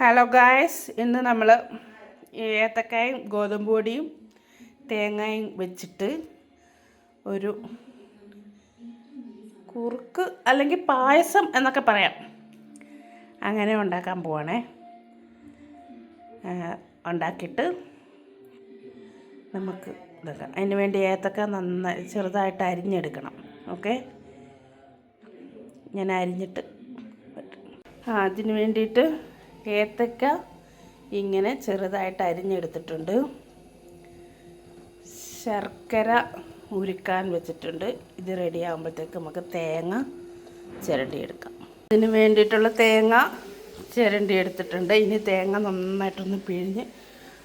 Hello guys, ഇന്ന് നമ്മൾ ഏത്തക്കായും ഗോതമ്പ് പൊടിയും തേങ്ങയും വെച്ചിട്ട് ഒരു കുറുക്ക് അല്ലെങ്കിൽ പായസം എന്നൊക്കെ പറയാം, അങ്ങനെ ഉണ്ടാക്കാൻ പോവാണേ. ഉണ്ടാക്കിയിട്ട് നമുക്ക് ഇതാക്കാം. അതിന് വേണ്ടി ഏത്തക്ക നന്നായി ചെറുതായിട്ട് അരിഞ്ഞെടുക്കണം. ഓക്കെ, ഞാൻ അരിഞ്ഞിട്ട് അതിന് വേണ്ടിയിട്ട് ഏത്തക്ക ഇങ്ങനെ ചെറുതായിട്ട് അരിഞ്ഞെടുത്തിട്ടുണ്ട്. ശർക്കര ഉരുക്കാൻ വെച്ചിട്ടുണ്ട്. ഇത് റെഡി ആകുമ്പോഴത്തേക്ക് നമുക്ക് തേങ്ങ ചിരണ്ടിയെടുക്കാം. ഇതിന് വേണ്ടിയിട്ടുള്ള തേങ്ങ ചിരണ്ടി എടുത്തിട്ടുണ്ട്. ഇനി തേങ്ങ നന്നായിട്ടൊന്ന് പിഴിഞ്ഞ്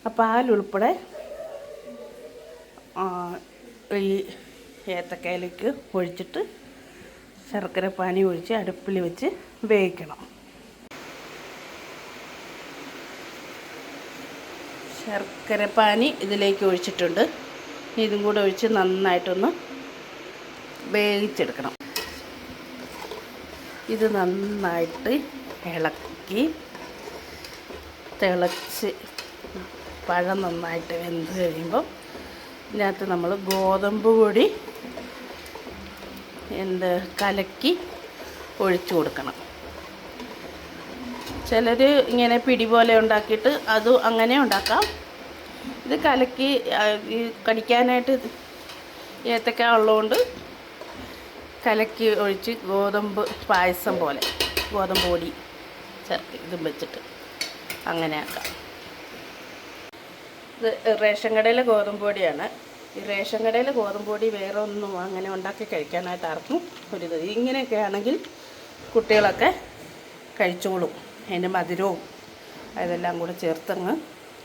ആ പാലുൾപ്പെടെ ഈ ഏത്തക്കയിലേക്ക് ഒഴിച്ചിട്ട് ശർക്കര പാനി ഒഴിച്ച് അടുപ്പിൽ വെച്ച് വേവിക്കണം. ശർക്കര പാനി ഇതിലേക്ക് ഒഴിച്ചിട്ടുണ്ട്. ഇതും കൂടെ ഒഴിച്ച് നന്നായിട്ടൊന്ന് വേവിച്ചെടുക്കണം. ഇത് നന്നായിട്ട് ഇളക്കി തിളച്ച് പഴം നന്നായിട്ട് വെന്ത് കഴിയുമ്പം ഇതിനകത്ത് നമ്മൾ ഗോതമ്പ് പൊടി കലക്കി ഒഴിച്ചു കൊടുക്കണം. ചിലർ ഇങ്ങനെ പിടി പോലെ ഉണ്ടാക്കിയിട്ട് അത് അങ്ങനെ ഉണ്ടാക്കാം. ഇത് കലക്കി കടിക്കാനായിട്ട് ഏത്തക്ക ഉള്ളതുകൊണ്ട് കലക്കി ഒഴിച്ച് ഗോതമ്പ് പായസം പോലെ ഗോതമ്പ് പൊടി ചേർത്ത് ഇതും വെച്ചിട്ട് അങ്ങനെ ആക്കാം. ഇത് റേഷൻ കടയിലെ ഗോതമ്പ് പൊടിയാണ്. ഈ റേഷൻ കടയിലെ ഗോതമ്പ് പൊടി വേറെ ഒന്നും അങ്ങനെ ഉണ്ടാക്കി കഴിക്കാനായിട്ട് ആർക്കും ഒരിത്. ഇങ്ങനെയൊക്കെ ആണെങ്കിൽ കുട്ടികളൊക്കെ കഴിച്ചോളും. അതിൻ്റെ മധുരവും അതെല്ലാം കൂടെ ചേർത്തങ്ങ്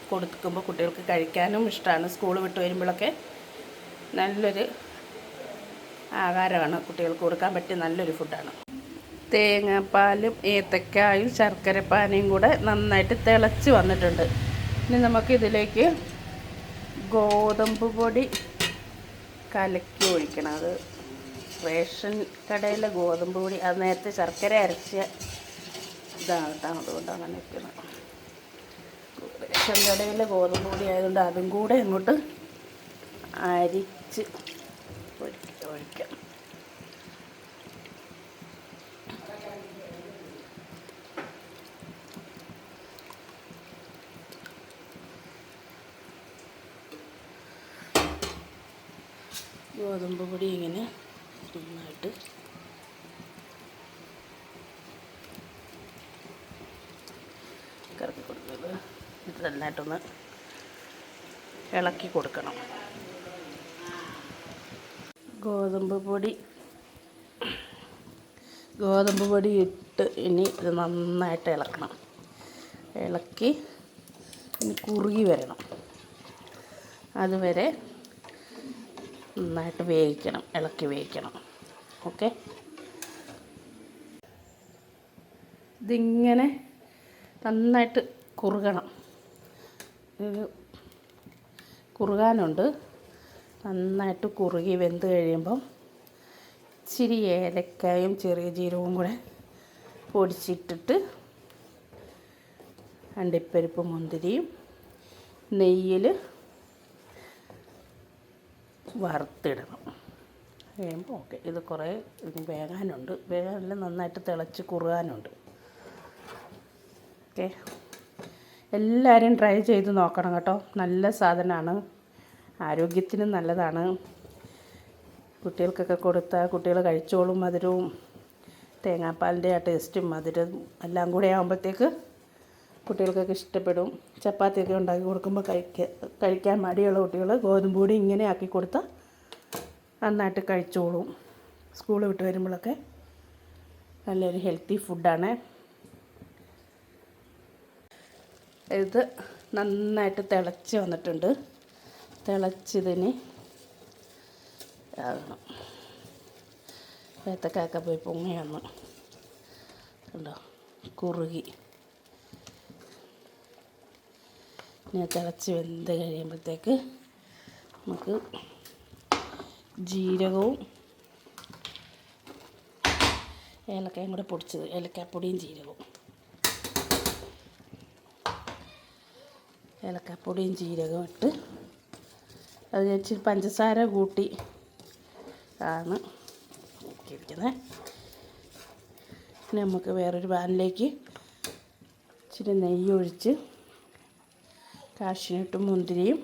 കൊടുക്കുമ്പോൾ കുട്ടികൾക്ക് കഴിക്കാനും ഇഷ്ടമാണ്. സ്കൂൾ വിട്ട് വരുമ്പോഴൊക്കെ നല്ലൊരു ആഹാരമാണ്, കുട്ടികൾക്ക് കൊടുക്കാൻ പറ്റിയ നല്ലൊരു ഫുഡാണ്. തേങ്ങാപ്പാലും ഏത്തക്കായും ശർക്കരപ്പാനിയും കൂടെ നന്നായിട്ട് തിളച്ച് വന്നിട്ടുണ്ട്. ഇനി നമുക്കിതിലേക്ക് ഗോതമ്പ് പൊടി കലക്കി ഒഴിക്കണം. അത് റേഷൻ കടയിലെ ഗോതമ്പ് പൊടി, അത് നേരത്തെ ശർക്കര അരച്ച ഇതാണ് കേട്ടോ, അതുകൊണ്ടാണ് അങ്ങനെ വയ്ക്കുന്നത്. റേഷൻ കടയിലെ ഗോതമ്പ് പൊടി ആയതുകൊണ്ട് അതും കൂടെ അങ്ങോട്ട് അരിച്ച് ഒഴിക്കാം. ഗോതമ്പ് പൊടി ഇങ്ങനെ നന്നായിട്ട് കറക്കി കൊടുക്കുന്നത്, ഇത് നന്നായിട്ടൊന്ന് ഇളക്കി കൊടുക്കണം. ഗോതമ്പ് പൊടി ഇട്ട് ഇനി ഇത് നന്നായിട്ട് ഇളക്കണം. ഇളക്കി ഇനി കുറുകി വരണം. അതുവരെ നന്നായിട്ട് വേവിക്കണം, ഇളക്കി വേവിക്കണം. ഓക്കെ, ഇതിങ്ങനെ നന്നായിട്ട് കുറുകണം. ഇത് കുറുകാനുണ്ട്. നന്നായിട്ട് കുറുകി വെന്ത് കഴിയുമ്പം ഇച്ചിരി ഏലക്കായും ചെറിയ ജീരകവും കൂടെ പൊടിച്ചിട്ടിട്ട് അണ്ടിപ്പരിപ്പ് മുന്തിരിയും നെയ്യിൽ വറുത്തിടണം. കഴിയുമ്പോൾ ഓക്കെ. ഇത് കുറേ വേകാനുണ്ട്. വേകാനെല്ലാം നന്നായിട്ട് തിളച്ച് കുറുകാനുണ്ട്. ഓക്കെ, എല്ലാവരും ട്രൈ ചെയ്ത് നോക്കണം കേട്ടോ. നല്ല സാധനമാണ്, ആരോഗ്യത്തിനും നല്ലതാണ്. കുട്ടികൾക്കൊക്കെ കൊടുത്താൽ കുട്ടികൾ കഴിച്ചോളും. മധുരവും തേങ്ങാപ്പാലിൻ്റെ ആ ടേസ്റ്റും മധുരം എല്ലാം കൂടെ ആകുമ്പോഴത്തേക്ക് കുട്ടികൾക്കൊക്കെ ഇഷ്ടപ്പെടും. ചപ്പാത്തിയൊക്കെ ഉണ്ടാക്കി കൊടുക്കുമ്പോൾ കഴിക്കാൻ മടിയുള്ള കുട്ടികൾ ഗോതമ്പ് പൊടി ഇങ്ങനെ ആക്കി കൊടുത്താൽ നന്നായിട്ട് കഴിച്ചോളും. സ്കൂൾ വിട്ട് വരുമ്പോഴൊക്കെ നല്ലൊരു ഹെൽത്തി ഫുഡാണ്. ഇത് നന്നായിട്ട് തിളച്ച് വന്നിട്ടുണ്ട്. തിളച്ചിതിന് ആകണം. ഏത്തക്കായൊക്കെ പോയി പൊങ്ങി വന്ന് കണ്ടോ, കുറുകി. ഇനി തിളച്ച് വെന്ത് കഴിയുമ്പോഴത്തേക്ക് നമുക്ക് ജീരകവും ഏലക്കയും കൂടെ പൊടിച്ചത്, ഏലക്കാപ്പൊടിയും ജീരകവും ഏലക്കാപ്പൊടിയും ജീരകവും ഇട്ട് അത് ഞാൻ ഇച്ചിരി പഞ്ചസാര കൂട്ടി ആണ് ഇരിക്കുന്നത്. പിന്നെ നമുക്ക് വേറൊരു പാനിലേക്ക് ഇച്ചിരി നെയ്യ് ഒഴിച്ച് കാഷ്യൂനട്ടും മുന്തിരിയും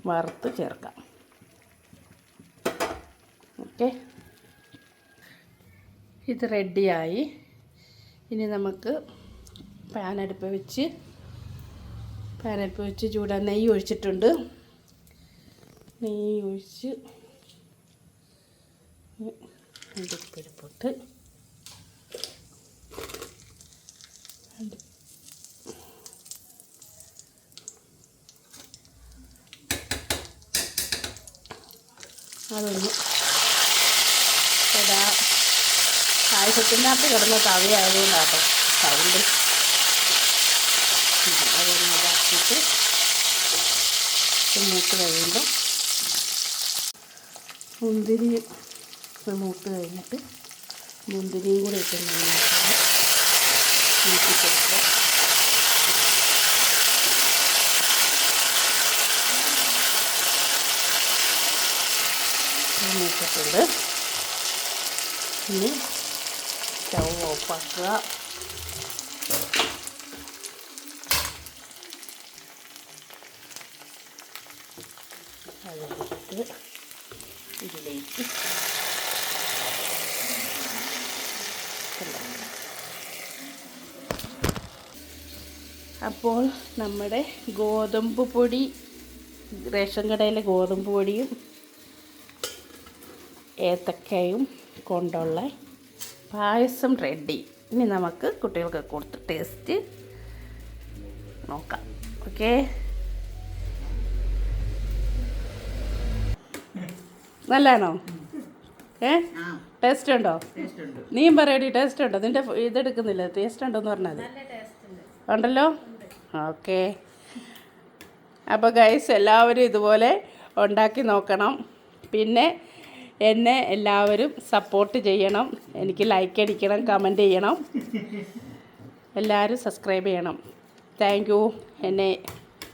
വറുത്ത് ചേർക്കാം. ഓക്കെ, ഇത് റെഡിയായി. ഇനി നമുക്ക് പാനടുപ്പ് വെച്ച് ചൂടാൻ നെയ്യ് ഒഴിച്ചിട്ടുണ്ട്. നെയ്യ് ഒഴിച്ച് അണ്ടിപ്പരിപ്പൊട്ട് അതൊന്ന് ഇടാം. പായസത്തിനകത്ത് കിടന്ന തവയായതുകൊണ്ടാട്ടോ സൗണ്ട്. അതൊന്ന് ഇതാക്കിയിട്ട് മൂത്ത് കഴിയുമ്പോൾ മുന്തിരി മൂത്ത് കഴിഞ്ഞിട്ട് മുന്തിരിയും കൂടെ ഇട്ട് നന്നായിട്ട് മൂത്തി കൊടുക്കുക. മൂത്തിട്ടുണ്ട്. ഇനി സ്റ്റൗ ഓഫാക്കുക. അതെടുത്ത് ഇതിലേക്ക് അപ്പോൾ നമ്മുടെ ഗോതമ്പ് പൊടി, റേഷൻ കടയിലെ ഗോതമ്പ് പൊടിയും ഏത്തക്കയും കൊണ്ടുള്ള പായസം റെഡി. ഇനി നമുക്ക് കുട്ടികൾക്ക് കൊടുത്ത് ടേസ്റ്റ് നോക്കാം. ഓക്കെ, നല്ലതാണോ? ടേസ്റ്റ് ഉണ്ടോ? നീയും പറയടി, ടേസ്റ്റ് ഉണ്ടോ? നിൻ്റെ ഇതെടുക്കുന്നില്ല, ടേസ്റ്റ് ഉണ്ടോ എന്ന് പറഞ്ഞാൽ ഉണ്ടല്ലോ. ഓക്കെ, അപ്പോൾ ഗൈസ് എല്ലാവരും ഇതുപോലെ ഉണ്ടാക്കി നോക്കണം. പിന്നെ എന്നെ എല്ലാവരും സപ്പോർട്ട് ചെയ്യണം. എനിക്ക് ലൈക്ക് അടിക്കണം, കമൻറ്റ് ചെയ്യണം, എല്ലാവരും സബ്സ്ക്രൈബ് ചെയ്യണം. താങ്ക് യു എന്നെ